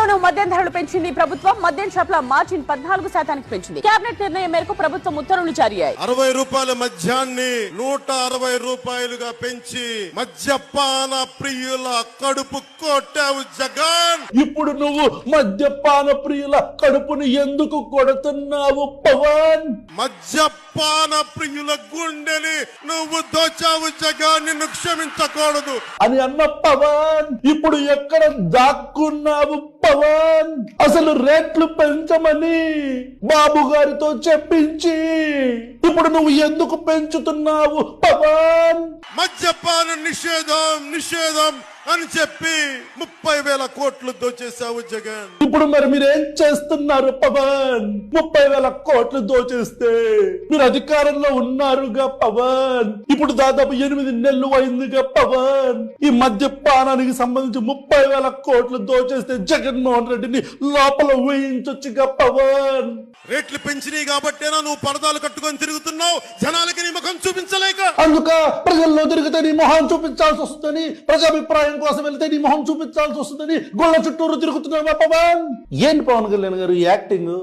ఏపీలోనూ మద్యం ధరలు పెంచింది ప్రభుత్వం. మద్యం షాపుల మార్జిన్ 14% పెంచింది. కేబినెట్ నిర్ణయం మేరకు ప్రభుత్వం ఉత్తర్వులు జారీ అయ్యాయి. 60 రూపాయల మద్యాన్ని 160 రూపాయలుగా పెంచి మద్యపాన ప్రియుల కడుపు కొట్టావు జగన్. ఇప్పుడు నువ్వు మద్యపాన ప్రియుల కడుపుని ఎందుకు కొడుతున్నావు పవన్? మద్యపాన ప్రియుల గుండెని నువ్వు దోచావు జగన్, నిన్ను క్షమించకూడదు అని అన్న పవన్ ఇప్పుడు ఎక్కడ దాక్కున్నావు పవన్? అసలు రేట్లు పెంచమని బాబు గారితో చెప్పించి ఇప్పుడు నువ్వు ఎందుకు పెంచుతున్నావు పవన్? మద్యపాన నిషేధం నిషేధం అని చెప్పి 30,000 కోట్లు దోచేశావు జగన్. ఇప్పుడు మరి మీరేం చేస్తున్నారు పవన్? 30,000 కోట్లు దోచేస్తే మీరు అధికారంలో ఉన్నారుగా పవన్. ఇప్పుడు దాదాపు 8 నెలలు అయిందిగా పవన్. ఈ మద్యపానానికి సంబంధించి 30,000 కోట్లు దోచేస్తే జగన్మోహన్ రెడ్డిని లోపల వేయించొచ్చుగా పవన్. రేట్లు పెంచినాయి కాబట్టేనా నువ్వు పరదాలు కట్టుకొని తిరుగుతున్నావు, జనాలకి నీ ముఖం చూపించలేక? అందుక ప్రజల్లో తిరిగితే నీ మొహం చూపించాల్సి వస్తుందని, ప్రజాభిప్రాయం కోసం వెళ్తే నీ మొహం చూపించాల్సి వస్తుందని గుళ్ళ చుట్టూరు తిరుగుతున్నావా పవన్? ఏంటి పవన్ కళ్యాణ్ గారు యాక్టింగ్?